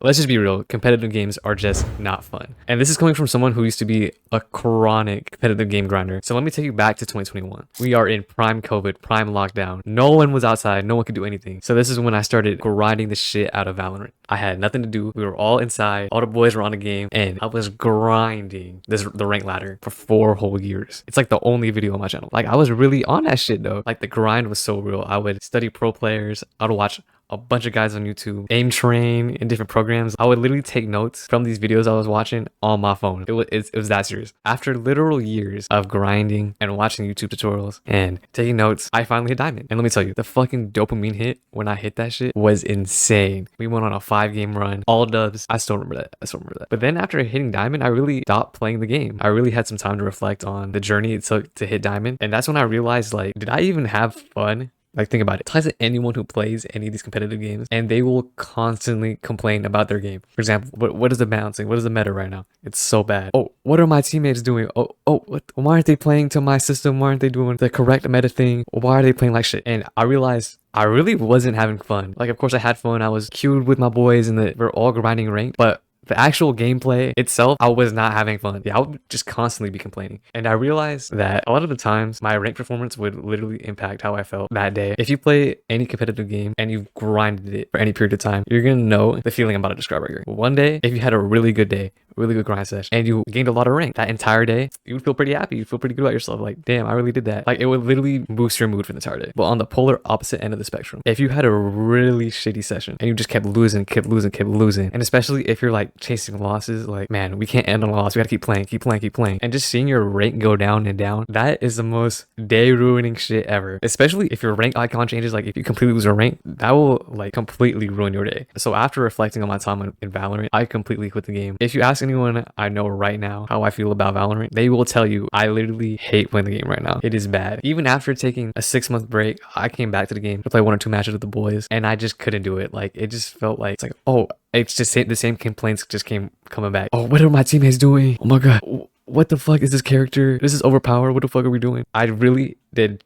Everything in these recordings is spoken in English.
let's just be real, competitive games are just not fun. And this is coming from someone who used to be a chronic competitive game grinder. So let me take you back to 2021. We are in prime COVID, prime lockdown. No one was outside, no one could do anything. So this is when I started grinding the shit out of Valorant. I had nothing to do. We were all inside. All the boys were on the game, and I was grinding the rank ladder for 4 whole years. It's like the only video on my channel. Like I was really on that shit though. Like the grind was so real. I would study pro players. I would watch a bunch of guys on YouTube, aim train in different programs. I would literally take notes from these videos I was watching on my phone. It was that serious. After literal years of grinding and watching YouTube tutorials and taking notes, I finally hit diamond. And let me tell you, the fucking dopamine hit when I hit that shit was insane. We went on a 5-game run, all dubs. I still remember that. But then after hitting diamond, I really stopped playing the game. I really had some time to reflect on the journey it took to hit diamond. And that's when I realized, like, did I even have fun? Like, think about it. Talk to anyone who plays any of these competitive games, and they will constantly complain about their game. For example, what is the balancing? What is the meta right now? It's so bad. Oh, what are my teammates doing? Why aren't they playing to my system? Why aren't they doing the correct meta thing? Why are they playing like shit? And I realized I really wasn't having fun. Like, of course I had fun. I was queued with my boys and we're all grinding ranked, but the actual gameplay itself, I was not having fun. Yeah, I would just constantly be complaining. And I realized that a lot of the times my rank performance would literally impact how I felt that day. If you play any competitive game and you've grinded it for any period of time, you're gonna know the feeling I'm about to describe right here. One day, if you had a really good day, really good grind session, and you gained a lot of rank that entire day, you would feel pretty happy. You'd feel pretty good about yourself. Like, damn, I really did that. Like, it would literally boost your mood for the entire day. But on the polar opposite end of the spectrum, if you had a really shitty session and you just kept losing, and especially if you're like chasing losses, like, man, we can't end on a loss. We gotta keep playing. And just seeing your rank go down and down, that is the most day ruining shit ever. Especially if your rank icon changes, like if you completely lose your rank, that will like completely ruin your day. So after reflecting on my time in Valorant, I completely quit the game. If you ask anyone I know right now how I feel about Valorant, they will tell you I literally hate playing the game right now. It is bad. Even after taking a 6-month break, I came back to the game to play 1 or 2 matches with the boys, and I just couldn't do it. Like, it just felt like, it's like, oh, it's just the same complaints just coming back. Oh, what are my teammates doing? Oh my god, what the fuck is this character? This is overpowered. What the fuck are we doing? I really did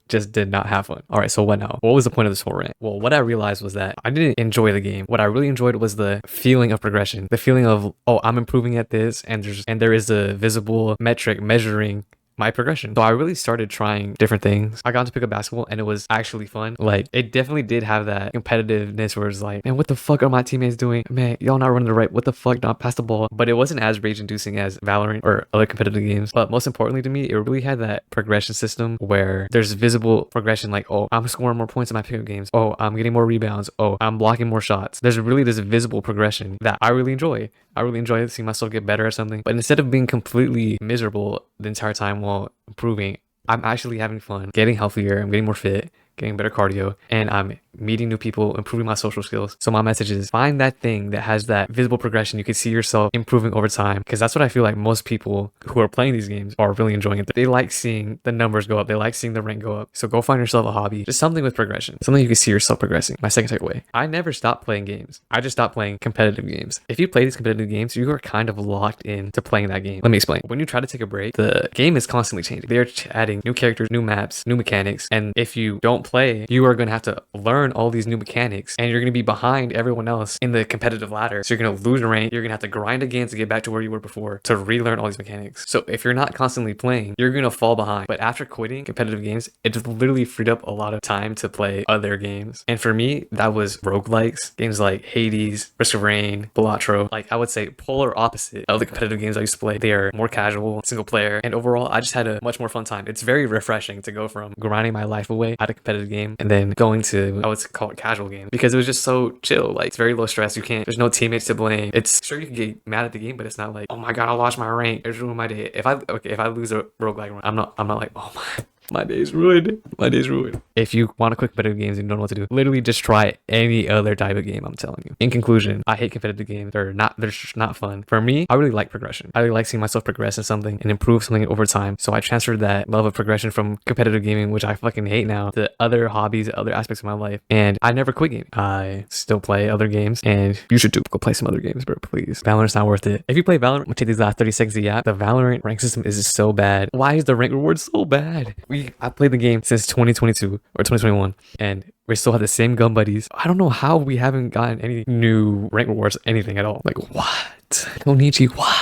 not have fun. All right, so what now? What was the point of this whole rant? Well, what I realized was that I didn't enjoy the game. What I really enjoyed was the feeling of progression, the feeling of, oh, I'm improving at this, and there is a visible metric measuring my progression. So I really started trying different things. I got to pick up basketball and it was actually fun. Like, it definitely did have that competitiveness where it's like, man, what the fuck are my teammates doing? Man, y'all not running the right. What the fuck? Not pass the ball. But it wasn't as rage inducing as Valorant or other competitive games. But most importantly to me, it really had that progression system where there's visible progression. Like, oh, I'm scoring more points in my pickup games. Oh, I'm getting more rebounds. Oh, I'm blocking more shots. There's really this visible progression that I really enjoy. I really enjoy seeing myself get better at something. But instead of being completely miserable the entire time while improving, I'm actually having fun, getting healthier, I'm getting more fit, getting better cardio, and I'm meeting new people, improving my social skills. So my message is, find that thing that has that visible progression. You can see yourself improving over time, because that's what I feel like most people who are playing these games are really enjoying it. They like seeing the numbers go up. They like seeing the rank go up. So go find yourself a hobby, just something with progression, something you can see yourself progressing. My second takeaway, I never stopped playing games. I just stopped playing competitive games. If you play these competitive games, you are kind of locked into playing that game. Let me explain. When you try to take a break, the game is constantly changing. They're adding new characters, new maps, new mechanics. And if you don't play, you are going to have to learn all these new mechanics, and you're going to be behind everyone else in the competitive ladder. So you're going to lose rank. You're going to have to grind again to get back to where you were before, to relearn all these mechanics. So if you're not constantly playing, you're going to fall behind. But after quitting competitive games, it just literally freed up a lot of time to play other games. And for me, that was roguelikes, games like Hades, Risk of Rain, Balatro. Like, I would say polar opposite of the competitive games I used to play. They are more casual, single player, and overall, I just had a much more fun time. It's very refreshing to go from grinding my life away at a competitive game and then going to, I would call it casual games, because it was just so chill. Like, it's very low stress. There's no teammates to blame. It's sure you can get mad at the game, but it's not like, oh my god, I lost my rank, it's ruined my day. If I lose a roguelike run, I'm not like, oh my day's ruined. My day's ruined. If you want to quit competitive games and you don't know what to do, literally just try any other type of game, I'm telling you. In conclusion, I hate competitive games. They're just not fun. For me, I really like progression. I really like seeing myself progress in something and improve something over time. So I transferred that love of progression from competitive gaming, which I fucking hate now, to other hobbies, other aspects of my life. And I never quit gaming. I still play other games, and you should too. Go play some other games, bro, please. Valorant's not worth it. If you play Valorant, we'll take these last 30 seconds of the app. The Valorant rank system is so bad. Why is the rank reward so bad? We I played the game since 2022 or 2021, and we still have the same gun buddies. I don't know how we haven't gotten any new rank rewards, anything at all. Like, what? Konichi, what?